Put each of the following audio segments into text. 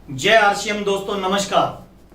जय आरसीएम दोस्तों, नमस्कार,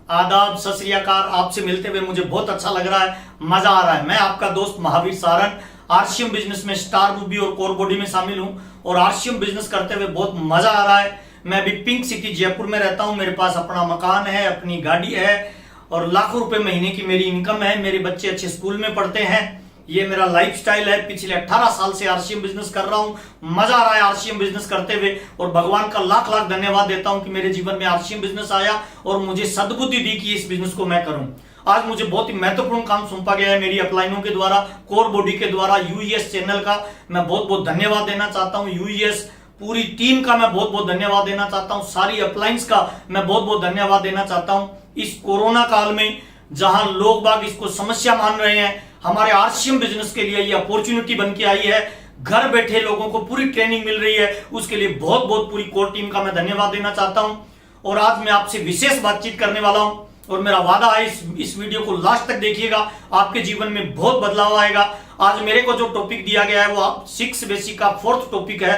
आदाब, सत श्री अकाल। आपसे मिलते हुए मुझे बहुत अच्छा लग रहा है, मजा आ रहा है। मैं आपका दोस्त महावीर सारन आरसीएम बिजनेस में स्टार मूवी और कोर बॉडी में शामिल हूं और आरसीएम बिजनेस करते हुए बहुत मजा आ रहा है। मैं अभी पिंक सिटी जयपुर में रहता हूं। मेरे पास अपना मकान है, अपनी गाड़ी है और लाखों रुपए महीने की मेरी इनकम है। मेरे बच्चे अच्छे स्कूल में पढ़ते हैं। ये मेरा लाइफस्टाइल है। पिछले 18 साल से आरसीएम बिजनेस कर रहा हूं। मजा आ रहा है आरसीएम बिजनेस करते हुए और भगवान का लाख लाख धन्यवाद देता हूं कि मेरे जीवन में आरसीएम बिजनेस आया और मुझे सद्बुद्धि दी कि इस बिजनेस को मैं करूं। आज मुझे बहुत ही महत्वपूर्ण काम सौंपा गया है मेरी अपलाइनों के द्वारा, कोर बॉडी के द्वारा। यूईएस चैनल का मैं बहुत बहुत धन्यवाद देना चाहता हूं। यूईएस पूरी टीम का मैं बहुत बहुत धन्यवाद देना चाहता हूं। सारी अपलाइंस का मैं बहुत बहुत धन्यवाद देना चाहता हूं। इस कोरोना काल में जहां लोग बाग इसको समस्या मान रहे हैं, हमारे आरसीएम बिजनेस के लिए ये अपॉर्चुनिटी बन के आई है। घर बैठे लोगों को पूरी ट्रेनिंग मिल रही है, उसके लिए बहुत बहुत पूरी कोर टीम का मैं धन्यवाद देना चाहता हूं। और आज मैं आपसे विशेष बातचीत करने वाला हूं और मेरा वादा है इस वीडियो को लास्ट तक देखिएगा, आपके जीवन में बहुत बदलाव आएगा। आज मेरे को जो टॉपिक दिया गया है वो 6 बेसिक का 4th टॉपिक है,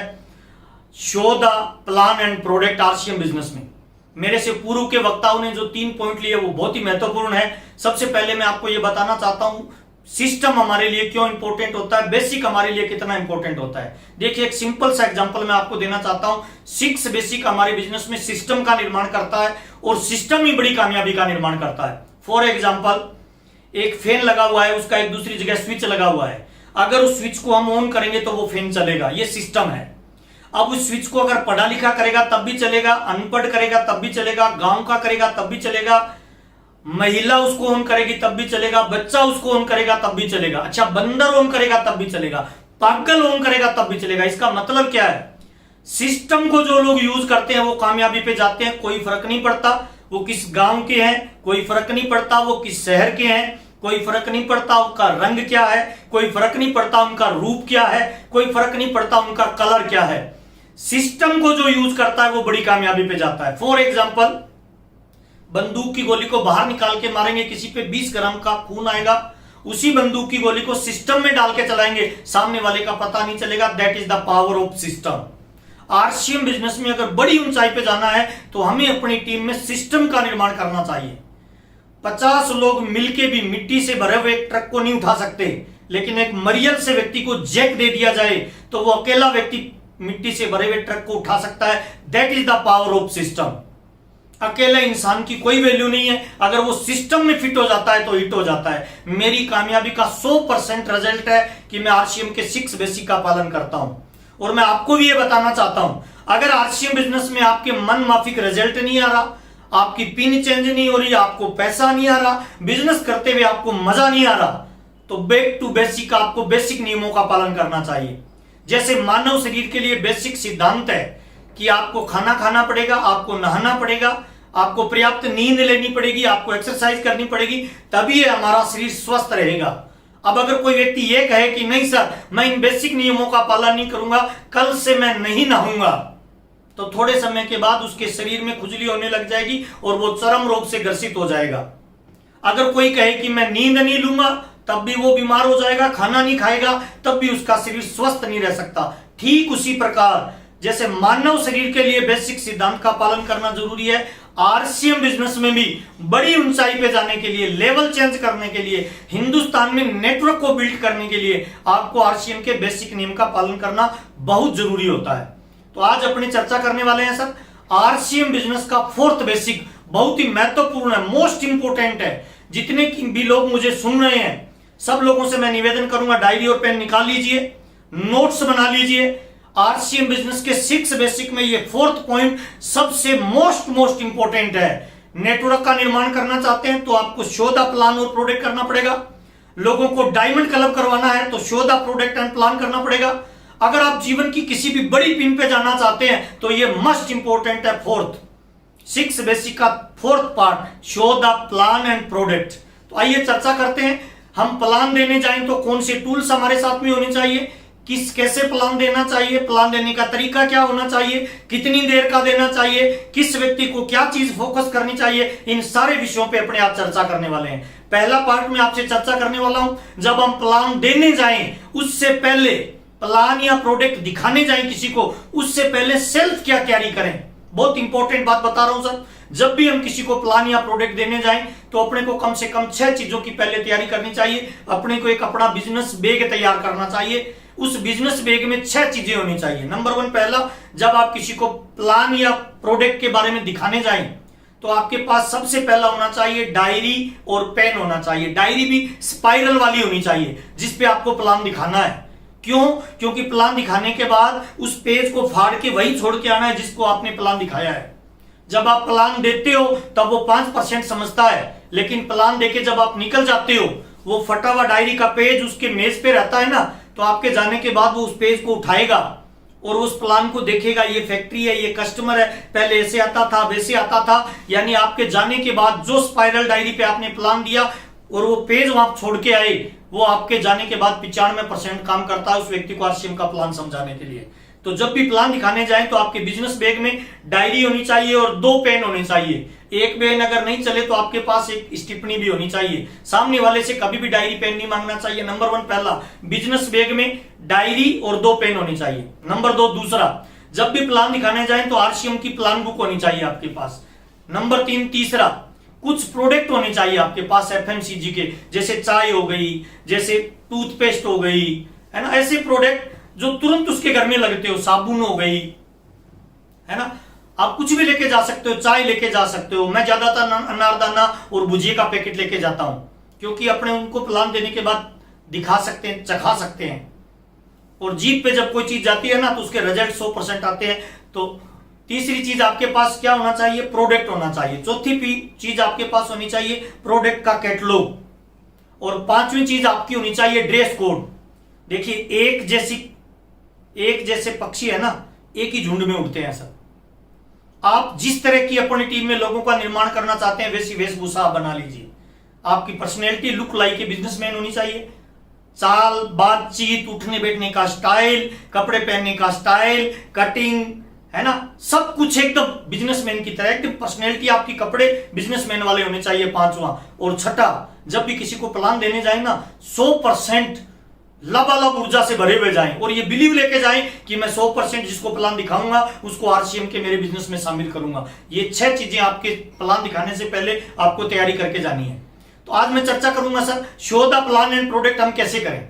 show the plan and product RCM business में। मेरे से पूर्व के वक्ताओं ने जो 3 पॉइंट लिए वो बहुत ही महत्वपूर्ण है। सबसे पहले मैं आपको ये बताना चाहता हूं सिस्टम हमारे लिए क्यों इंपॉर्टेंट होता है, बेसिक हमारे लिए कितना इंपॉर्टेंट होता है। देखिए, एक सिंपल सा एग्जांपल मैं आपको देना चाहता हूं। 6 बेसिक हमारे बिजनेस में सिस्टम का निर्माण करता है और सिस्टम ही बड़ी कामयाबी का निर्माण करता है। फॉर एग्जांपल, एक फैन लगा हुआ है, उसका एक दूसरी जगह स्विच लगा हुआ है। अगर उस स्विच को हम ऑन करेंगे तो वो फैन चलेगा, ये सिस्टम है। अब उस स्विच को अगर पढ़ा लिखा करेगा तब भी चलेगा, अनपढ़ करेगा तब भी चलेगा, गांव का करेगा तब भी चलेगा, महिला उसको ऑन करेगी तब भी चलेगा, बच्चा उसको ऑन करेगा तब भी चलेगा, अच्छा बंदर ऑन करेगा तब भी चलेगा, पागल ऑन करेगा तब भी चलेगा। इसका मतलब क्या है? सिस्टम को जो लोग यूज करते हैं वो कामयाबी पे जाते हैं। कोई फर्क नहीं पड़ता वो किस गांव के हैं, कोई फर्क नहीं पड़ता वो किस शहर के हैं, कोई फर्क नहीं पड़ता उनका रंग क्या है, कोई फर्क नहीं पड़ता उनका रूप क्या है, कोई फर्क नहीं पड़ता उनका कलर क्या है। सिस्टम को जो यूज करता है वो बड़ी कामयाबी पे जाता है। फॉर एग्जाम्पल, बंदूक की गोली को बाहर निकाल के मारेंगे, किसी पे 20 ग्राम का खून आएगा। उसी बंदूक की गोली को सिस्टम में डाल के चलाएंगे, सामने वाले का पता नहीं चलेगा। That is the power of system. RCM business में अगर बड़ी ऊंचाई पे जाना है तो हमें अपनी टीम में सिस्टम का निर्माण करना चाहिए। 50 लोग मिलके भी मिट्टी से भरे हुए एक ट्रक को नहीं उठा सकते, लेकिन एक मरियल से व्यक्ति को जैक दे दिया जाए तो वो अकेला व्यक्ति मिट्टी से भरे हुए ट्रक को उठा सकता है। That is the power of system. अकेले इंसान की कोई वैल्यू नहीं है, अगर वो सिस्टम में फिट हो जाता है तो हिट हो जाता है। मेरी कामयाबी का 100% रिजल्ट है कि मैं आरसीएम के 6 बेसिक का पालन करता हूं। और मैं आपको भी ये बताना चाहता हूं, अगर आरसीएम बिजनेस में आपके मन माफिक रिजल्ट नहीं आ रहा, आपकी पिन चेंज नहीं हो रही, आपको पैसा नहीं आ रहा, बिजनेस करते हुए आपको मजा नहीं आ रहा, तो बैक टू बेसिक आपको बेसिक नियमों का पालन करना चाहिए। जैसे मानव शरीर के लिए बेसिक सिद्धांत है कि आपको खाना खाना पड़ेगा, आपको नहाना पड़ेगा, आपको पर्याप्त नींद लेनी पड़ेगी, आपको एक्सरसाइज करनी पड़ेगी, तभी हमारा शरीर स्वस्थ रहेगा। अब अगर कोई व्यक्ति ये कहे कि नहीं सर मैं इन बेसिक नियमों का पालन नहीं करूंगा, कल से मैं नहीं नहाऊंगा, तो थोड़े समय के बाद उसके शरीर में खुजली होने लग जाएगी और वो चरम रोग से ग्रसित हो जाएगा। अगर कोई कहे कि मैं नींद नहीं लूंगा, तब भी वो बीमार हो जाएगा। खाना नहीं खाएगा तब भी उसका शरीर स्वस्थ नहीं रह सकता। ठीक उसी प्रकार जैसे मानव शरीर के लिए बेसिक सिद्धांत का पालन करना जरूरी है, आरसीएम बिजनेस में भी बड़ी ऊंचाई पे जाने के लिए, लेवल चेंज करने के लिए, हिंदुस्तान में नेटवर्क को बिल्ड करने के लिए आपको आरसीएम के बेसिक नियम का पालन करना बहुत जरूरी होता है। तो आज अपनी चर्चा करने वाले हैं सर आरसीएम बिजनेस का 4th बेसिक, बहुत ही महत्वपूर्ण है, मोस्ट इंपोर्टेंट है। जितने भी लोग मुझे सुन रहे हैं सब लोगों से मैं निवेदन करूंगा, डायरी और पेन निकाल लीजिए, नोट्स बना लीजिए। आरसीएम बिजनेस के 6 बेसिक में ये 4th पॉइंट सबसे मोस्ट इंपोर्टेंट है। नेटवर्क का निर्माण करना चाहते हैं तो आपको शो द प्लान और प्रोडक्ट करना पड़ेगा। लोगों को डायमंड क्लब करवाना है तो show the product and plan करना पड़ेगा। अगर आप जीवन की किसी भी बड़ी पिन पे जाना चाहते हैं तो ये मस्ट इंपोर्टेंट है। 6 बेसिक का 4th part, show the plan and product. तो आइए चर्चा करते हैं। हम प्लान देने जाएं तो कौन से टूल्स हमारे साथ में होने चाहिए, कैसे प्लान देना चाहिए, प्लान देने का तरीका क्या होना चाहिए, कितनी देर का देना चाहिए, किस व्यक्ति को क्या चीज फोकस करनी चाहिए, इन सारे विषयों पे अपने आप चर्चा करने वाले हैं। पहला पार्ट में आपसे चर्चा करने वाला हूं, जब हम प्लान देने जाएं उससे पहले, प्लान या प्रोडक्ट दिखाने जाएं किसी को उससे पहले सेल्फ क्या कैरी करें। बहुत इंपॉर्टेंट बात बता रहा हूं सर। जब भी हम किसी को प्लान या प्रोडक्ट देने जाएं तो अपने को कम से कम 6 चीजों की पहले तैयारी करनी चाहिए। अपने को एक अपना बिजनेस बैग तैयार करना चाहिए। उस बिजनेस बैग में 6 चीजें होनी चाहिए। नंबर 1, पहला, जब आप किसी को प्लान या प्रोडक्ट के बारे में दिखाने जाएं तो आपके पास सबसे पहला होना चाहिए डायरी और पेन होना चाहिए। डायरी भी स्पाइरल वाली होनी चाहिए जिसपे आपको प्लान दिखाना है। क्यों? क्योंकि प्लान दिखाने के बाद उस पेज को फाड़ के वही छोड़ के आना है जिसको आपने प्लान दिखाया है। जब आप प्लान देते हो तब वो 5% समझता है, लेकिन प्लान देके जब आप निकल जाते हो, वो फटा हुआ डायरी का पेज उसके मेज पे रहता है ना, तो आपके जाने के बाद वो उस पेज को उठाएगा और उस प्लान को देखेगा। ये फैक्ट्री है, ये कस्टमर है, पहले ऐसे आता था, वैसे आता था। यानी आपके जाने के बाद जो स्पाइरल डायरी पे आपने प्लान दिया और वो पेज वहां छोड़ के आए, वो आपके जाने के बाद 95% काम करता है उस व्यक्ति को आरसीएम का प्लान समझाने के लिए। तो जब भी प्लान दिखाने जाए तो आपके बिजनेस बैग में डायरी होनी चाहिए और 2 पेन होने चाहिए। एक पेन अगर नहीं चले तो आपके पास एक स्टिपनी भी होनी चाहिए। सामने वाले से कभी भी डायरी पेन नहीं मांगना चाहिए। नंबर 1 पहला, बिजनेस बैग में डायरी और 2 पेन होनी चाहिए। नंबर 2 दूसरा, जब भी प्लान दिखाने जाए तो आरसीएम की प्लान बुक होनी चाहिए आपके पास। नंबर 3 तीसरा, कुछ प्रोडक्ट होने चाहिए आपके पास एफएमसीजी के, जैसे चाय हो गई, जैसे टूथपेस्ट हो गई, है ना, ऐसे प्रोडक्ट जो तुरंत उसके घर में लगते हो, साबुन हो गई, है ना। आप कुछ भी लेके जा सकते हो, चाय लेके जा सकते हो। मैं ज्यादातर अनारदाना और भुजिया का पैकेट लेके जाता हूं, क्योंकि अपने उनको प्लान देने के बाद दिखा सकते हैं, चखा सकते हैं। और जीप पे जब कोई चीज जाती है ना तो उसके रिजल्ट 100% आते हैं। तो तीसरी चीज आपके पास क्या होना चाहिए? प्रोडक्ट होना चाहिए। चौथी चीज आपके पास होनी चाहिए प्रोडक्ट का कैटलॉग। और 5वीं चीज आपकी होनी चाहिए ड्रेस कोड। देखिए, एक जैसे पक्षी है ना, एक ही झुंड में उड़ते हैं सब। आप जिस तरह की अपनी टीम में लोगों का निर्माण करना चाहते हैं वैसी वेशभूषा बना लीजिए। आपकी personality look like a businessman होनी चाहिए। चाल, बातचीत, उठने बैठने का स्टाइल, कपड़े पहनने का स्टाइल, कटिंग, है ना, सब कुछ एकदम बिजनेसमैन की तरह। एकदम पर्सनैलिटी आपकी कपड़े बिजनेसमैन वाले होने चाहिए। 5वां और छठा, जब भी किसी को प्लान देने जाए ना 100% लबालब ऊर्जा से भरे हुए जाएं और ये बिलीव लेके जाएं कि मैं 100% जिसको प्लान दिखाऊंगा उसको आरसीएम के मेरे बिजनेस में शामिल करूंगा। ये 6 चीजें आपके प्लान दिखाने से पहले आपको तैयारी करके जानी है। तो आज मैं चर्चा करूंगा sir, show the plan and product हम कैसे करें।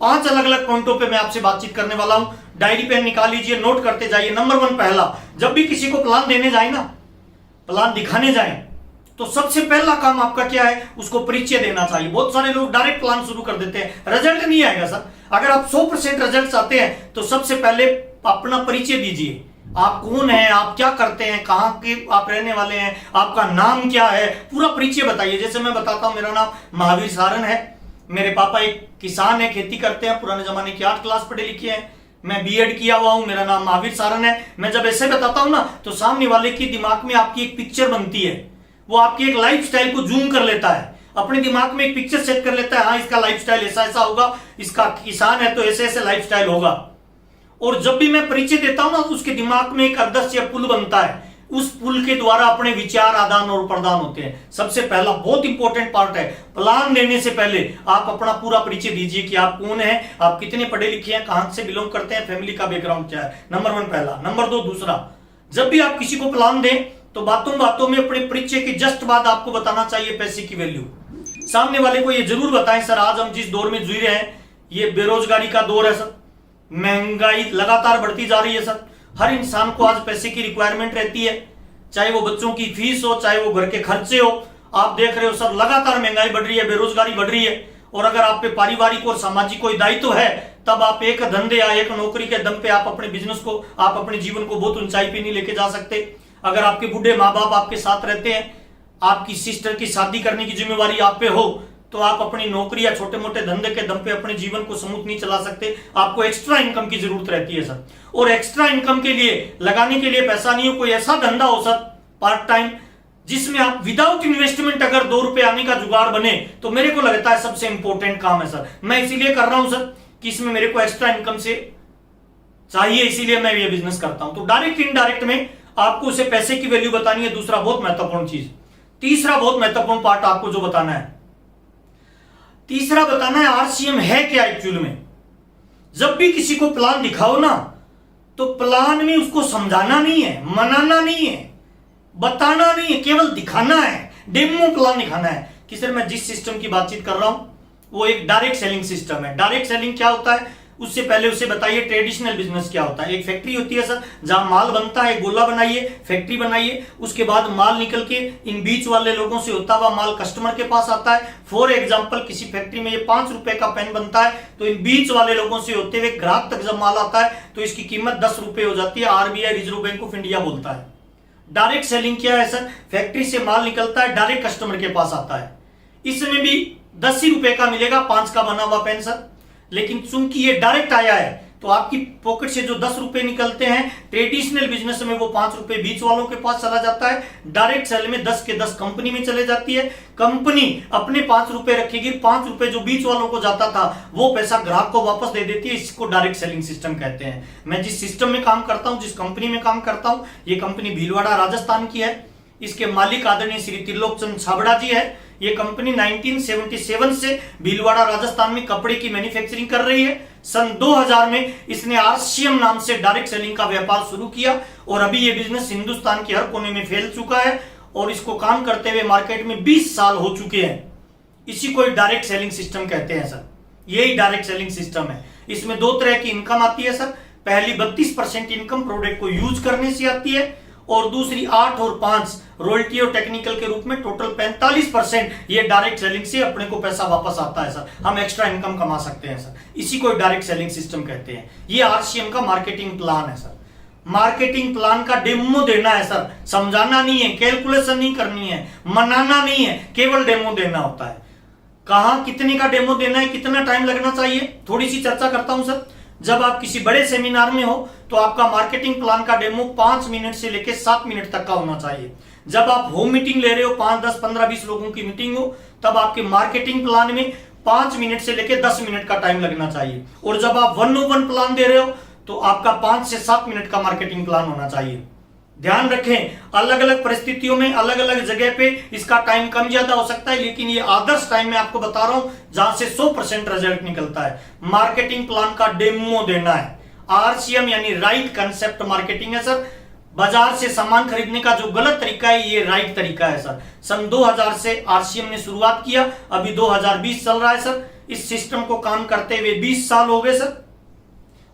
5 अलग अलग पॉइंटों पे मैं आपसे बातचीत करने वाला हूं। डायरी पेन निकाल लीजिए, नोट करते जाइए। नंबर 1 पहला, जब भी किसी को प्लान देने जाए ना, प्लान दिखाने जाए, तो सबसे पहला काम आपका क्या है? उसको परिचय देना चाहिए। बहुत सारे लोग डायरेक्ट प्लान शुरू कर देते हैं, रिजल्ट नहीं आएगा सर। अगर आप 100% रिजल्ट चाहते हैं तो सबसे पहले अपना परिचय दीजिए। आप कौन हैं, आप क्या करते हैं, कहां के आप रहने वाले हैं, आपका नाम क्या है, पूरा परिचय बताइए। जैसे मैं बताता हूं, मेरा नाम महावीर सारन है, मेरे पापा एक किसान है, खेती करते हैं, पुराने जमाने की 8 क्लास पढ़े लिखे हैं, मैं बीएड किया हुआ हूं, मेरा नाम महावीर सारन है। मैं जब ऐसे बताता हूं ना तो सामने वाले के दिमाग में आपकी एक पिक्चर बनती है। वो आपकी एक लाइफस्टाइल को जूम कर लेता है, अपने दिमाग में एक पिक्चर सेट कर लेता है। हाँ, इसका लाइफस्टाइल ऐसा ऐसा होगा, इसका किसान है तो ऐसे ऐसे लाइफस्टाइल होगा। और जब भी मैं परिचय देता हूं ना तो उसके दिमाग में एक अदृश्य पुल बनता है। उस पुल के द्वारा अपने विचार आदान और प्रदान होते हैं। सबसे पहला बहुत इंपॉर्टेंट पार्ट है, प्लान देने से पहले आप अपना पूरा परिचय दीजिए कि आप कौन हैं, आप कितने पढ़े लिखे हैं, कहां से बिलोंग करते हैं, फैमिली का बैकग्राउंड क्या है। नंबर 1 पहला। नंबर 2 दूसरा, जब भी आप किसी को प्लान दें तो बातों बातों में अपने परिचय के जस्ट बाद आपको बताना चाहिए पैसे की वैल्यू। सामने वाले को ये जरूर बताएं, सर आज हम जिस दौर में जी रहे हैं ये बेरोजगारी का दौर है सर, महंगाई लगातार बढ़ती जा रही है सर। हर इंसान को आज पैसे की रिक्वायरमेंट रहती है, चाहे वो बच्चों की फीस हो, चाहे वो घर के खर्चे हो। आप देख रहे हो सर, लगातार महंगाई बढ़ रही है, बेरोजगारी बढ़ रही है। और अगर आप पे पारिवारिक और सामाजिक कोई दायित्व है तब आप एक धंधे या एक नौकरी के दम पे आप अपने बिजनेस को, आप अपने जीवन को बहुत ऊंचाई पे नहीं लेके जा सकते। अगर आपके बूढ़े माँ बाप आपके साथ रहते हैं, आपकी सिस्टर की शादी करने की जिम्मेवारी आप पे हो, तो आप अपनी नौकरी या छोटे मोटे धंधे के दम पे अपने जीवन को स्मूथ नहीं चला सकते। आपको एक्स्ट्रा इनकम की जरूरत रहती है सर। और एक्स्ट्रा इनकम के लिए लगाने के लिए पैसा नहीं हो, कोई ऐसा धंधा हो सर पार्ट टाइम जिसमें आप विदाउट इन्वेस्टमेंट अगर 2 रुपए आने का जुगाड़ बने, तो मेरे को लगता है सबसे इंपॉर्टेंट काम है सर। मैं इसीलिए कर रहा हूं सर कि इसमें मेरे को एक्स्ट्रा इनकम से चाहिए, इसीलिए मैं ये बिजनेस करता हूं। तो डायरेक्ट इनडायरेक्ट में आपको उसे पैसे की वैल्यू बतानी है, दूसरा बहुत महत्वपूर्ण चीज। तीसरा बहुत महत्वपूर्ण पार्ट आपको जो बताना है, तीसरा बताना है आरसीएम है क्या एक्चुअल में। जब भी किसी को प्लान दिखाओ ना तो प्लान में उसको समझाना नहीं है, मनाना नहीं है, बताना नहीं है, केवल दिखाना है, डेमो प्लान दिखाना है कि सर मैं जिस सिस्टम की बातचीत कर रहा हूं वो एक डायरेक्ट सेलिंग सिस्टम है। डायरेक्ट सेलिंग क्या होता है उससे पहले उसे बताइए ट्रेडिशनल बिजनेस क्या होता है। एक फैक्ट्री होती है सर जहां माल बनता है, गोला बनाइए, फैक्ट्री बनाइए, उसके बाद माल निकल के इन बीच वाले लोगों से होता हुआ माल कस्टमर के पास आता है। फॉर एग्जांपल किसी फैक्ट्री में ये 5 रुपए का पेन बनता है तो इन बीच वाले लोगों से होते हुए ग्राहक तक जब माल आता है तो इसकी कीमत 10 रुपए हो जाती है। RBI reserve bank of India बोलता है। डायरेक्ट सेलिंग क्या है सर, फैक्ट्री से माल निकलता है डायरेक्ट कस्टमर के पास आता है। इसमें भी 10 ही रुपए का मिलेगा 5 का बना हुआ पेन सर, लेकिन चूंकि ये डायरेक्ट आया है तो आपकी पॉकेट से जो 10 रुपए निकलते हैं ट्रेडिशनल बिजनेस में वो 5 रुपए बीच वालों के पास चला जाता है। डायरेक्ट सेल में 10 के 10 कंपनी में चले जाती है। कंपनी अपने 5 रुपए रखेगी, 5 रुपए जो बीच वालों को जाता था वो पैसा ग्राहक को वापस दे देती है। इसको डायरेक्ट सेलिंग सिस्टम कहते हैं। मैं जिस सिस्टम में काम करता हूं, जिस कंपनी में काम करता हूं, ये कंपनी भीलवाड़ा राजस्थान की है। इसके मालिक आदरणीय श्री त्रिलोक चंद छाबड़ा जी है। ये कंपनी 1977 से भीलवाड़ा राजस्थान में कपड़े की मैन्युफैक्चरिंग कर रही है। सन 2000 में इसने आरसीएम नाम से डायरेक्ट सेलिंग का व्यापार शुरू किया और अभी ये बिजनेस हिंदुस्तान के हर कोने में फैल चुका है और इसको काम करते हुए मार्केट में 20 साल हो चुके हैं। इसी को डायरेक्ट सेलिंग सिस्टम कहते हैं सर। यही डायरेक्ट सेलिंग सिस्टम है। इसमें 2 तरह की इनकम आती है सर। पहली 32% इनकम प्रोडक्ट को यूज करने से आती है और दूसरी 8 और 5 रॉयल्टी और टेक्निकल के रूप में टोटल 45% ये डायरेक्ट सेलिंग से अपने को पैसा वापस आता है सर। हम एक्स्ट्रा इनकम कमा सकते हैं सर। इसी को डायरेक्ट सेलिंग सिस्टम कहते हैं। ये आरसीएम का मार्केटिंग प्लान है सर। मार्केटिंग प्लान का डेमो देना है सर, समझाना नहीं है, कैलकुलेशन नहीं करनी है, मनाना नहीं है, केवल डेमो देना होता है। कहां कितने का डेमो देना है, कितना टाइम लगना चाहिए, थोड़ी सी चर्चा करता हूं सर। जब आप किसी बड़े सेमिनार में हो तो आपका मार्केटिंग प्लान का डेमो 5 मिनट से लेकर 7 मिनट तक का होना चाहिए। जब आप होम मीटिंग ले रहे हो, 5, 10, 15, 20 लोगों की मीटिंग हो, तब आपके मार्केटिंग प्लान में 5 मिनट से लेकर 10 मिनट का टाइम लगना चाहिए। और जब आप 1-on-1 प्लान दे रहे हो तो आपका 5 से 7 मिनट का मार्केटिंग प्लान होना चाहिए। ध्यान रखें, अलग अलग परिस्थितियों में अलग अलग जगह पे इसका टाइम कम ज्यादा हो सकता है, लेकिन ये आदर्श टाइम में आपको बता रहा हूं जहां से 100% रिजल्ट निकलता है। मार्केटिंग प्लान का डेमो देना है। आरसीएम यानी राइट कंसेप्ट मार्केटिंग है सर। बाजार से सामान खरीदने का जो गलत तरीका है ये राइट तरीका है सर। सन 2000 से आरसीएम ने शुरुआत किया, अभी 2020 चल रहा है सर। इस सिस्टम को काम करते हुए 20 साल हो गए सर।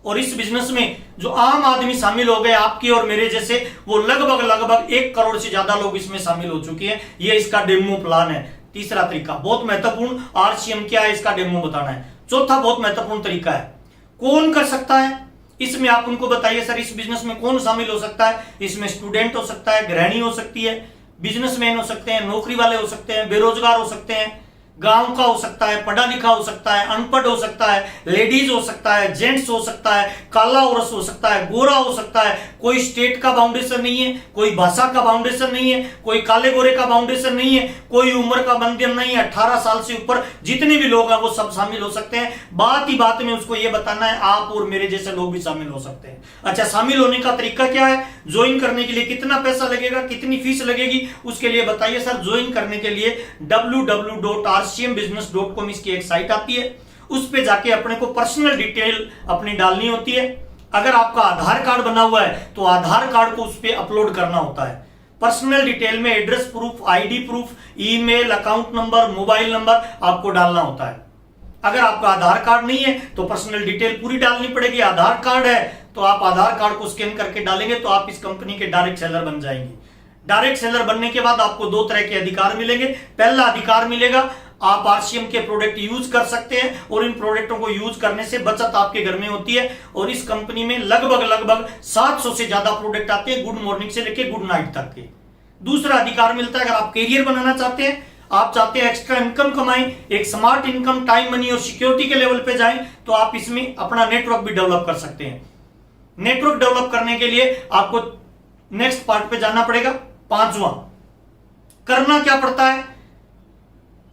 और इस बिजनेस में जो आम आदमी शामिल हो गए आपके और मेरे जैसे, वो लगभग 1 करोड़ से ज्यादा लोग इसमें शामिल हो चुके हैं। ये इसका डेमो प्लान है। तीसरा तरीका बहुत महत्वपूर्ण, आरसीएम क्या है इसका डेमो बताना है। चौथा बहुत महत्वपूर्ण तरीका है, कौन कर सकता है इसमें, आप उनको बताइए सर इस बिजनेस में कौन शामिल हो सकता है। इसमें स्टूडेंट हो सकता है, गृहिणी हो सकती है, बिजनेसमैन हो सकते हैं, नौकरी वाले हो सकते हैं, बेरोजगार हो सकते हैं, गांव का हो सकता है, पढ़ा लिखा हो सकता है, अनपढ़ हो सकता है, लेडीज हो सकता है, जेंट्स हो सकता है, काला औरस हो सकता है, गोरा हो सकता है। कोई स्टेट का बाउंडेशन नहीं है, कोई भाषा का बाउंडेशन नहीं है, कोई काले गोरे का बाउंडेशन नहीं है, कोई उम्र का बंधन नहीं है। 18 साल से ऊपर जितने भी लोग हैं वो सब शामिल हो सकते हैं। बात ही बात में उसको ये बताना है आप और मेरे जैसे लोग भी शामिल हो सकते हैं। अच्छा, शामिल होने का तरीका क्या है, ज्वाइन करने के लिए कितना पैसा लगेगा, कितनी फीस लगेगी, उसके लिए बताइए सर। ज्वाइन करने के लिए www.rcmbusiness.com इसकी एक साइट आती है, उस पे जाके अपने को पर्सनल डिटेल अपनी डालनी होती है। अगर आपका आधार कार्ड बना हुआ है तो आधार कार्ड को उस पे अपलोड करना होता है। पर्सनल डिटेल में address proof, ID proof, email, account number, mobile number आपको डालना होता है। अगर आपका आधार कार्ड नहीं है तो पर्सनल डिटेल पूरी डालनी पड़ेगी। आधार कार्ड है तो आप आधार कार्ड को स्कैन करके डालेंगे तो आप इस कंपनी के डायरेक्ट सेलर बन जाएंगे। डायरेक्ट सेलर बनने के बाद आपको 2 तरह के अधिकार मिलेंगे। पहला अधिकार मिलेगा, आप आरसीएम के प्रोडक्ट यूज कर सकते हैं और इन प्रोडक्टों को यूज करने से बचत आपके घर में होती है। और इस कंपनी में लगभग 700 से ज्यादा प्रोडक्ट आते हैं, गुड मॉर्निंग से लेकर गुड नाइट तक के। दूसरा अधिकार मिलता है, अगर आप कैरियर बनाना चाहते हैं, आप चाहते हैं एक्स्ट्रा इनकम कमाएं, एक स्मार्ट इनकम, टाइम, मनी और सिक्योरिटी के लेवल पे जाएं, तो आप इसमें अपना नेटवर्क भी डेवलप कर सकते हैं। नेटवर्क डेवलप करने के लिए आपको नेक्स्ट पार्ट पे जाना पड़ेगा। 5वां, करना क्या पड़ता है,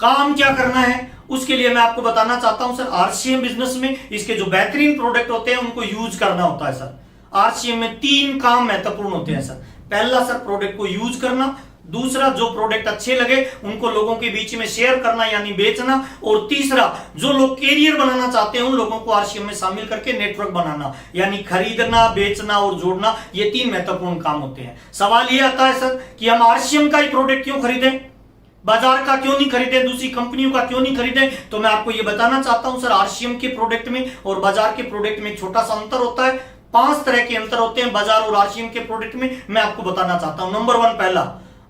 काम क्या करना है, उसके लिए मैं आपको बताना चाहता हूं सर। आरसीएम बिजनेस में इसके जो बेहतरीन प्रोडक्ट होते हैं उनको यूज करना होता है सर। आरसीएम में 3 काम महत्वपूर्ण होते हैं सर। पहला सर प्रोडक्ट को यूज करना, दूसरा, जो प्रोडक्ट अच्छे लगे उनको लोगों के बीच में शेयर करना यानी बेचना। और तीसरा, जो लोग कैरियर बनाना चाहते हैं उन लोगों को आरसीएम में शामिल करके नेटवर्क बनाना यानी खरीदना, बेचना और जोड़ना। ये 3 महत्वपूर्ण काम होते हैं। सवाल ये आता है सर कि हम आरसीएम का ही प्रोडक्ट क्यों खरीदें, बाजार का क्यों नहीं खरीदें, दूसरी कंपनियों का क्यों नहीं खरीदें? तो मैं आपको ये बताना चाहता हूं सर, आरसीएम के प्रोडक्ट में और बाजार के प्रोडक्ट में एक छोटा सा अंतर होता है। 5 तरह के अंतर होते हैं बाजार और आरसीएम के प्रोडक्ट में, मैं आपको बताना चाहता हूं। नंबर 1, पहला,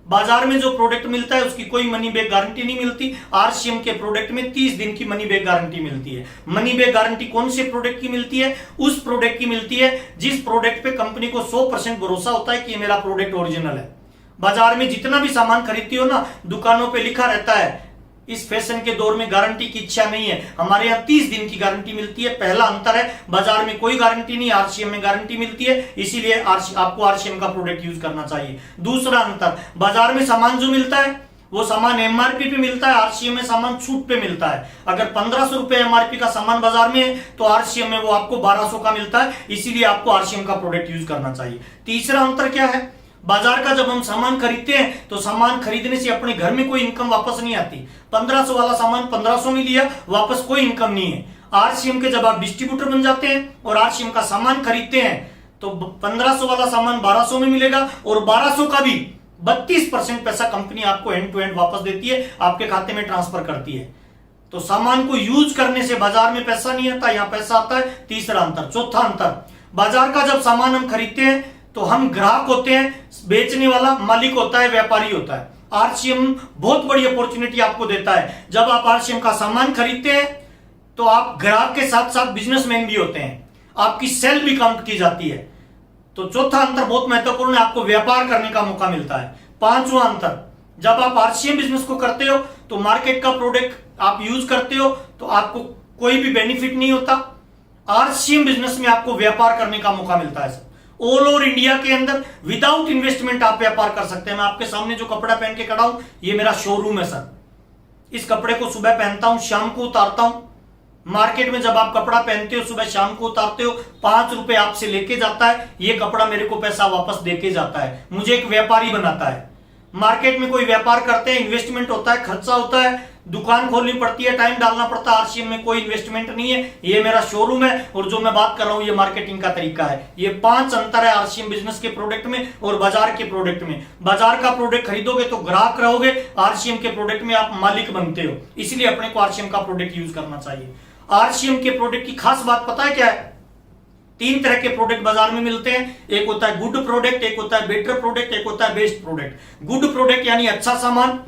बाजार में जो प्रोडक्ट मिलता है उसकी कोई मनी बैक गारंटी नहीं मिलती। आरसीएम के प्रोडक्ट में 30 दिन की मनी बैक गारंटी मिलती है। मनी बैक गारंटी कौन से प्रोडक्ट की मिलती है? उस प्रोडक्ट की मिलती है जिस प्रोडक्ट पे कंपनी को 100% भरोसा होता है कि ये मेरा प्रोडक्ट ओरिजिनल है। बाजार में जितना भी सामान खरीदती हो ना, दुकानों पे लिखा रहता है इस फैशन के दौर में गारंटी की इच्छा नहीं है, हमारे यहाँ 30 दिन की गारंटी मिलती है। पहला अंतर है, बाजार में कोई गारंटी नहीं, आरसीएम में गारंटी मिलती है, इसीलिए आपको आरसीएम का प्रोडक्ट यूज करना चाहिए। दूसरा अंतर, बाजार में सामान जो मिलता है वो सामान एमआरपी पे मिलता है, आरसीएम में सामान छूट पे मिलता है। अगर 1500 रुपए एमआरपी का सामान बाजार में है तो आरसीएम में वो आपको 1200 का मिलता है, इसीलिए आपको आरसीएम का प्रोडक्ट यूज करना चाहिए। तीसरा अंतर क्या है, बाजार का जब हम सामान खरीदते हैं तो सामान खरीदने से अपने घर में कोई इनकम वापस नहीं आती। 1500 वाला सामान 1500 में लिया, वापस कोई इनकम नहीं है। आरसीएम के जब आप डिस्ट्रीब्यूटर बन जाते हैं और आरसीएम का सामान खरीदते हैं तो 1500 वाला सामान 1200 में मिलेगा और 1200 का भी 32% पैसा कंपनी आपको एंड टू एंड वापस देती है, आपके खाते में ट्रांसफर करती है। तो सामान को यूज करने से बाजार में पैसा नहीं आता, यहां पैसा आता है। तीसरा अंतर। चौथा अंतर, बाजार का जब सामान हम खरीदते हैं तो हम ग्राहक होते हैं, बेचने वाला मालिक होता है, व्यापारी होता है। आरसीएम बहुत बड़ी अपॉर्चुनिटी आपको देता है। जब आप आरसीएम का सामान खरीदते हैं तो आप ग्राहक के साथ साथ बिजनेसमैन भी होते हैं, आपकी सेल भी काउंट की जाती है। तो चौथा अंतर बहुत महत्वपूर्ण है, आपको व्यापार करने का मौका मिलता है। पांचवा अंतर, जब आप आरसीएम बिजनेस को करते हो तो मार्केट का प्रोडक्ट आप यूज करते हो तो आपको कोई भी बेनिफिट नहीं होता। आरसीएम बिजनेस में आपको व्यापार करने का मौका मिलता है। ऑल ओवर इंडिया के अंदर विदाउट इन्वेस्टमेंट आप व्यापार कर सकते हैं। मैं आपके सामने जो कपड़ा पहन के खड़ा हूं, ये मेरा शोरूम है सर। इस कपड़े को सुबह पहनता हूं, शाम को उतारता हूं। मार्केट में जब आप कपड़ा पहनते हो, सुबह शाम को उतारते हो, 5 रुपए आपसे लेके जाता है, ये कपड़ा मेरे को पैसा वापस देके जाता है, मुझे एक व्यापारी बनाता है। मार्केट में कोई व्यापार करते हैं, इन्वेस्टमेंट होता है, खर्चा होता है, दुकान खोलनी पड़ती है, टाइम डालना पड़ता है। आरसीएम में कोई इन्वेस्टमेंट नहीं है, ये मेरा शोरूम है और जो मैं बात कर रहा हूं ये मार्केटिंग का तरीका है। ये 5 अंतर है आरसीएम बिजनेस के प्रोडक्ट में और बाजार के प्रोडक्ट में। बाजार का प्रोडक्ट खरीदोगे तो ग्राहक रहोगे, आरसीएम के प्रोडक्ट में आप मालिक बनते हो, इसलिए अपने को आरसीएम का प्रोडक्ट यूज करना चाहिए। आरसीएम के प्रोडक्ट की खास बात पता है क्या है? 3 तरह के प्रोडक्ट बाजार में मिलते हैं। एक होता है गुड प्रोडक्ट, एक होता है बेटर प्रोडक्ट, एक होता है बेस्ट प्रोडक्ट। गुड प्रोडक्ट यानी अच्छा सामान,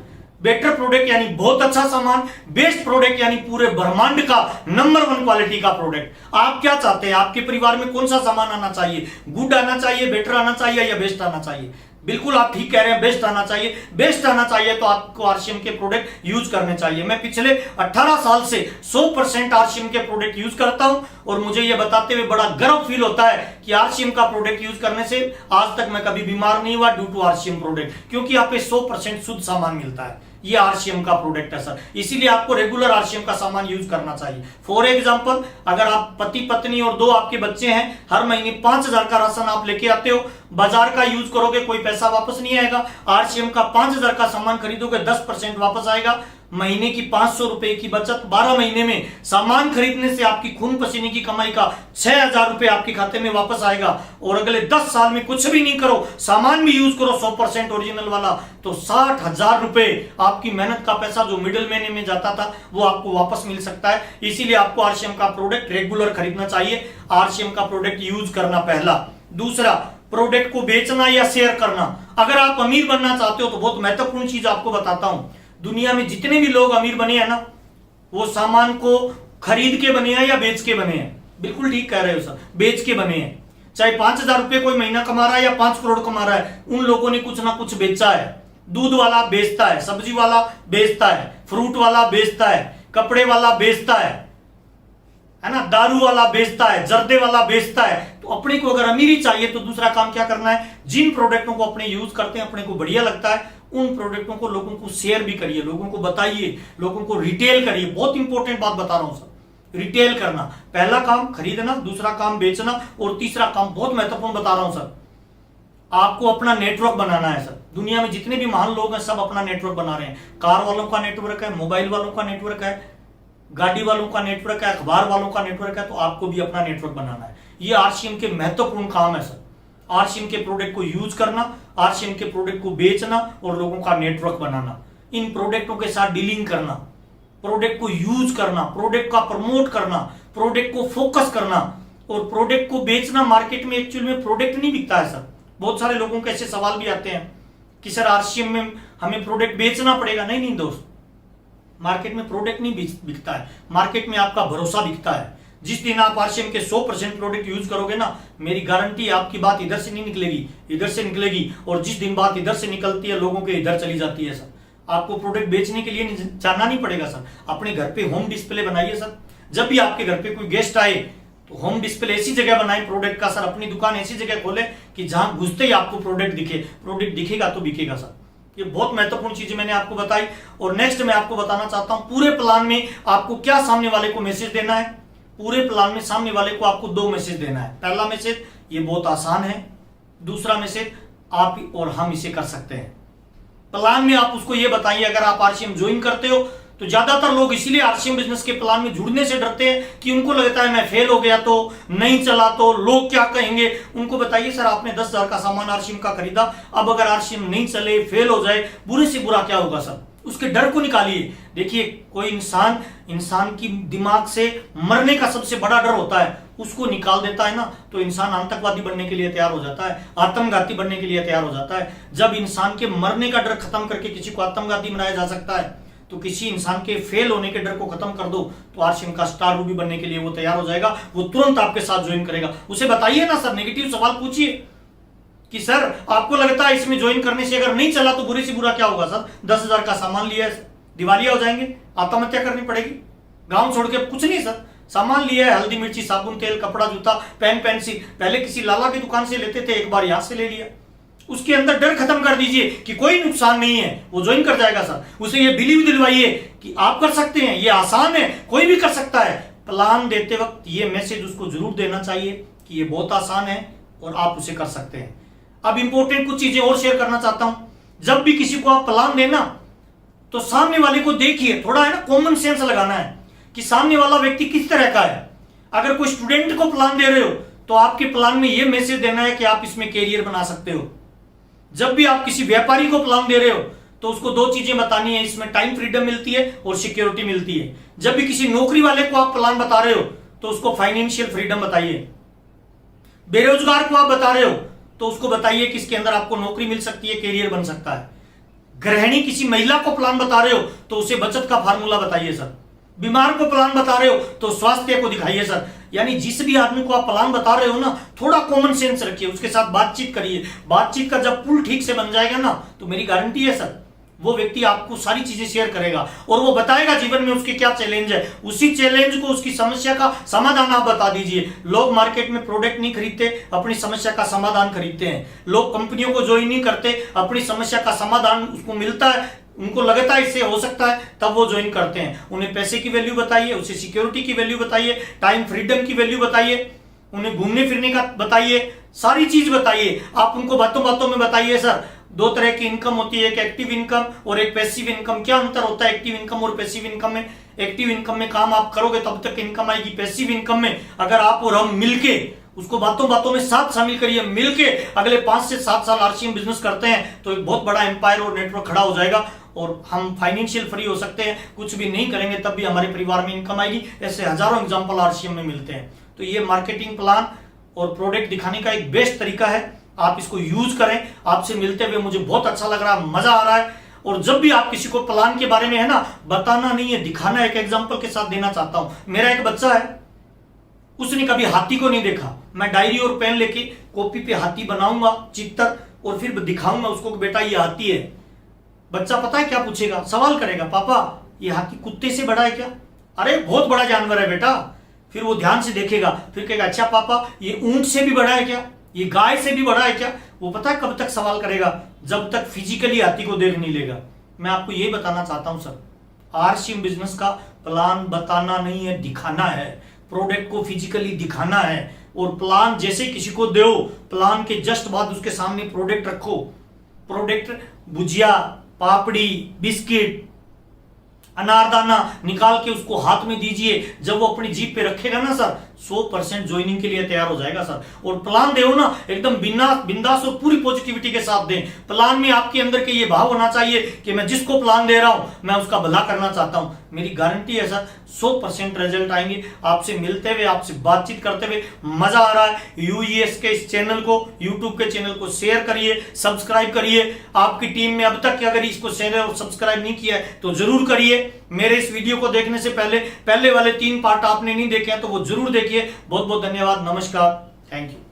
बेटर प्रोडक्ट यानी बहुत अच्छा सामान, बेस्ट प्रोडक्ट यानी पूरे ब्रह्मांड का नंबर 1 क्वालिटी का प्रोडक्ट। आप क्या चाहते हैं? आपके परिवार में कौन सा सामान आना चाहिए? गुड आना चाहिए, बेटर आना चाहिए या बेस्ट आना चाहिए? बिल्कुल आप ठीक कह रहे हैं, बेस्ट आना चाहिए। बेस्ट आना चाहिए तो आपको आरसीएम के प्रोडक्ट यूज करने चाहिए। मैं पिछले 18 साल से 100% आरसीएम के प्रोडक्ट यूज करता हूं और मुझे यह बताते हुए बड़ा गर्व फील होता है कि आरसीएम का प्रोडक्ट यूज करने से आज तक मैं कभी बीमार नहीं हुआ ड्यू टू आरसीएम प्रोडक्ट, क्योंकि आप पे 100% शुद्ध सामान मिलता है। ये आरसीएम का प्रोडक्ट है सर, इसीलिए आपको रेगुलर आरसीएम का सामान यूज करना चाहिए। फॉर एग्जांपल, अगर आप पति पत्नी और 2 आपके बच्चे हैं, हर महीने 5000 का राशन आप लेके आते हो, बाजार का यूज करोगे कोई पैसा वापस नहीं आएगा। आरसीएम का 5000 का सामान खरीदोगे 10% वापस आएगा। महीने की 500 रुपए की बचत, 12 महीने में सामान खरीदने से आपकी खून पसीने की कमाई का 6000 रुपए आपके खाते में वापस आएगा। और अगले 10 साल में कुछ भी नहीं करो, सामान भी यूज करो 100% ओरिजिनल वाला, तो 60,000 रुपए आपकी मेहनत का पैसा जो मिडिल महीने में जाता था वो आपको वापस मिल सकता है। इसीलिए आपको आरसीएम का प्रोडक्ट रेगुलर खरीदना चाहिए, आरसीएम का प्रोडक्ट यूज करना पहला। दूसरा, प्रोडक्ट को बेचना या शेयर करना। अगर आप अमीर बनना चाहते हो तो बहुत महत्वपूर्ण चीज आपको बताता हूं। दुनिया में जितने भी लोग अमीर बने हैं ना, वो सामान को खरीद के बने हैं या बेच के बने हैं। बिल्कुल ठीक कह रहे हो सर, बेच के बने हैं। चाहे 5000 रुपए कोई महीना कमा रहा है या 5 करोड़ कमा रहा है, उन लोगों ने कुछ ना कुछ बेचा है। दूध वाला बेचता है, सब्जी वाला बेचता है, फ्रूट वाला बेचता है, कपड़े वाला बेचता है ना, दारू वाला बेचता है, जर्दे वाला बेचता है। तो अपने को अगर अमीरी चाहिए तो दूसरा काम क्या करना है? जिन प्रोडक्टों को अपने यूज करते हैं, अपने को बढ़िया लगता है, उन प्रोडक्टों को लोगों को शेयर भी करिए, लोगों को बताइए, लोगों को रिटेल करिए। बहुत इंपॉर्टेंट बात बता रहा हूं सर, रिटेल करना। पहला काम खरीदना, दूसरा काम बेचना और तीसरा काम बहुत महत्वपूर्ण बता रहा हूं सर, आपको अपना नेटवर्क बनाना है सर। दुनिया में जितने भी महान लोग हैं सब अपना नेटवर्क बना रहे हैं। कार वालों का नेटवर्क है, मोबाइल वालों का नेटवर्क है, गाड़ी वालों का नेटवर्क है, अखबार वालों का नेटवर्क है। तो आपको भी अपना नेटवर्क बनाना है। ये आरसीएम के महत्वपूर्ण काम है सर। आरसीएम के प्रोडक्ट को यूज करना, आरसीएम के प्रोडक्ट को बेचना और लोगों का नेटवर्क बनाना, इन प्रोडक्टों के साथ डीलिंग करना, प्रोडक्ट को यूज करना, प्रोडक्ट का प्रमोट करना, प्रोडक्ट को फोकस करना और प्रोडक्ट को बेचना। मार्केट में एक्चुअल में प्रोडक्ट नहीं बिकता है सर। बहुत सारे लोगों के ऐसे सवाल भी आते हैं कि सर आरसीएम में हमें प्रोडक्ट बेचना पड़ेगा। नहीं नहीं दोस्त, मार्केट में प्रोडक्ट नहीं बिकता है, मार्केट में आपका भरोसा बिकता है। जिस दिन आप आरसीएम के 100% प्रोडक्ट यूज करोगे ना, मेरी गारंटी आपकी बात इधर से नहीं निकलेगी, इधर से निकलेगी। और जिस दिन बात इधर से निकलती है लोगों के इधर चली जाती है सर। आपको प्रोडक्ट बेचने के लिए जानना नहीं पड़ेगा सर। अपने घर पे होम डिस्प्ले बनाइए सर। जब भी आपके घर पे कोई गेस्ट आए तो होम डिस्प्ले ऐसी जगह बनाए प्रोडक्ट का सर। अपनी दुकान ऐसी जगह खोले कि जहां घुसते ही आपको प्रोडक्ट दिखे। प्रोडक्ट दिखेगा तो बिकेगा सर। ये बहुत महत्वपूर्ण चीजें मैंने आपको बताई। और नेक्स्ट मैं आपको बताना चाहता हूं पूरे प्लान में आपको क्या सामने वाले को मैसेज देना है। पूरे प्लान में सामने वाले को आपको 2 मैसेज देना है। पहला मैसेज, ये बहुत आसान है। दूसरा मैसेज, आप और हम इसे कर सकते हैं। प्लान में आप उसको ये बताइए, अगर आप आरसीएम ज्वाइन करते हो तो ज्यादातर लोग इसीलिए आरसीएम बिजनेस के प्लान में जुड़ने से डरते हैं कि उनको लगता है मैं फेल हो गया तो, नहीं चला तो लोग क्या कहेंगे। उनको बताइए सर आपने 10,000 का सामान आरसीएम का खरीदा, अब अगर आरसीएम नहीं चले, फेल हो जाए, बुरे से बुरा क्या होगा सर। उसके डर को निकालिए। देखिए कोई इंसान की दिमाग से मरने का सबसे बड़ा डर होता है, उसको निकाल देता है ना तो इंसान आतंकवादी बनने के लिए तैयार हो जाता है, आत्मघाती बनने के लिए तैयार हो जाता है। जब इंसान के मरने का डर खत्म करके किसी को आत्मघाती बनाया जा सकता है, तो किसी इंसान के फेल होने के डर को खत्म कर दो तो आरसीएम का स्टार रूबी बनने के लिए वो तैयार हो जाएगा। वो तुरंत आपके साथ ज्वाइन करेगा। उसे बताइए ना सर, नेगेटिव सवाल पूछिए कि सर आपको लगता है इसमें ज्वाइन करने से अगर नहीं चला तो बुरे से बुरा क्या होगा सर। 10,000 का सामान लिया है, दिवालिया हो जाएंगे, आत्महत्या करनी पड़ेगी, गांव छोड़ के। कुछ नहीं सर, सामान लिया है, हल्दी मिर्ची साबुन तेल कपड़ा जूता पेन पेंसिल, पहले किसी लाला की दुकान से लेते थे, एक बार यहां से ले लिया। उसके अंदर डर खत्म कर दीजिए कि कोई नुकसान नहीं है, वो ज्वाइन कर जाएगा सर। उसे ये बिलीव दिलवाइए कि आप कर सकते हैं, ये आसान है, कोई भी कर सकता है। प्लान देते वक्त ये मैसेज उसको जरूर देना चाहिए कि ये बहुत आसान है और आप उसे कर सकते हैं। अब इंपॉर्टेंट कुछ चीजें और शेयर करना चाहता हूं। जब भी किसी को आप प्लान देना तो सामने वाले को देखिए, थोड़ा है ना कॉमन सेंस लगाना है कि सामने वाला व्यक्ति किस तरह का है। अगर कोई स्टूडेंट को प्लान दे रहे हो तो आपके प्लान में यह मैसेज देना है कि आप इसमें कैरियर बना सकते हो। जब भी आप किसी व्यापारी को प्लान दे रहे हो तो उसको 2 चीजें बतानी है, इसमें टाइम फ्रीडम मिलती है और सिक्योरिटी मिलती है। जब भी किसी नौकरी वाले को आप प्लान बता रहे हो तो उसको फाइनेंशियल फ्रीडम बताइए। बेरोजगार को आप बता रहे हो तो उसको बताइए कि इसके अंदर आपको नौकरी मिल सकती है, कैरियर बन सकता है। गृहिणी किसी महिला को प्लान बता रहे हो तो उसे बचत का फार्मूला बताइए सर। बीमार को प्लान बता रहे हो तो स्वास्थ्य को दिखाइए सर। यानी जिस भी आदमी को आप प्लान बता रहे हो ना, थोड़ा कॉमन सेंस रखिए, उसके साथ बातचीत करिए। बातचीत का जब पुल ठीक से बन जाएगा ना तो मेरी गारंटी है सर वो व्यक्ति आपको सारी चीजें शेयर करेगा और वो बताएगा जीवन में उसके क्या चैलेंज है। उसी चैलेंज को, उसकी समस्या का समाधान आप बता दीजिए। लोग मार्केट में प्रोडक्ट नहीं खरीदते, अपनी समस्या का समाधान खरीदते हैं। लोग कंपनियों को ज्वाइन नहीं करते, अपनी समस्या का समाधान उसको मिलता है, उनको लगता है इससे हो सकता है, तब वो ज्वाइन करते हैं। उन्हें पैसे की वैल्यू बताइए, उसे सिक्योरिटी की वैल्यू बताइए, टाइम फ्रीडम की वैल्यू बताइए, उन्हें घूमने फिरने का बताइए, सारी चीज बताइए। आप उनको बातों बातों में बताइए सर 2 तरह की इनकम होती है, एक एक्टिव इनकम और एक पैसिव इनकम। क्या अंतर होता है एक्टिव इनकम और पैसिव इनकम में? एक्टिव इनकम में काम आप करोगे तब तक इनकम आएगी। पैसिव इनकम में अगर आप और हम मिलके उसको बातों बातों में साथ शामिल करिए, मिलके अगले 5 से 7 साल आरसीएम बिजनेस करते हैं तो एक बहुत बड़ा एम्पायर और नेटवर्क खड़ा हो जाएगा और हम फाइनेंशियल फ्री हो सकते हैं। कुछ भी नहीं करेंगे तब भी हमारे परिवार में इनकम आएगी। ऐसे हजारों एग्जाम्पल आरसीएम में मिलते हैं। तो ये मार्केटिंग प्लान और प्रोडक्ट दिखाने का एक बेस्ट तरीका है, आप इसको यूज करें। आपसे मिलते हुए मुझे बहुत अच्छा लग रहा है, मजा आ रहा है। और जब भी आप किसी को प्लान के बारे में है ना बताना नहीं है, दिखाना। एक एग्जांपल के साथ देना चाहता हूं। मेरा एक बच्चा है, उसने कभी हाथी को नहीं देखा। मैं डायरी और पेन लेके कॉपी पे हाथी बनाऊंगा चित्र और फिर दिखाऊंगा उसको कि बेटा ये हाथी है। बच्चा पता है क्या पूछेगा? सवाल करेगा, पापा ये हाथी कुत्ते से बड़ा है क्या? अरे बहुत बड़ा जानवर है बेटा। फिर वो ध्यान से देखेगा, फिर कहेगा अच्छा पापा ये ऊंट से भी बड़ा है क्या? ये गाय से भी बड़ा है क्या? वो पता है कब तक सवाल करेगा? जब तक फिजिकली हाथी को देख नहीं लेगा। मैं आपको ये बताना चाहता हूं सर, आरसीएम बिजनेस का प्लान बताना नहीं है, दिखाना है। प्रोडक्ट को फिजिकली दिखाना है, और प्लान जैसे किसी को दो, प्लान के जस्ट बाद उसके सामने प्रोडक्ट रखो। प्रोडक्ट भुजिया, पापड़ी, बिस्किट, अनारदाना निकाल के उसको हाथ में दीजिए। जब वो अपनी जीप पे रखेगा ना सर, 100% ज्वाइनिंग के लिए तैयार हो जाएगा सर। और प्लान दे ना एकदम बिंदास और पूरी पॉजिटिविटी के साथ दें। प्लान में आपके अंदर के ये भाव होना चाहिए कि मैं जिसको प्लान दे रहा हूं मैं उसका भला करना चाहता हूं। मेरी गारंटी है सर 100% रिजल्ट आएंगे। आपसे मिलते हुए, आपसे बातचीत करते हुए मजा आ रहा है। यूईएस के इस चैनल को, यूट्यूब के चैनल को शेयर करिए, सब्सक्राइब करिए। आपकी टीम में अब तक अगर इसको शेयर और सब्सक्राइब नहीं किया है तो जरूर करिए। मेरे इस वीडियो को देखने से पहले वाले 3 पार्ट आपने नहीं देखे हैं तो वो जरूर देखिए। बहुत बहुत धन्यवाद। नमस्कार। Thank you.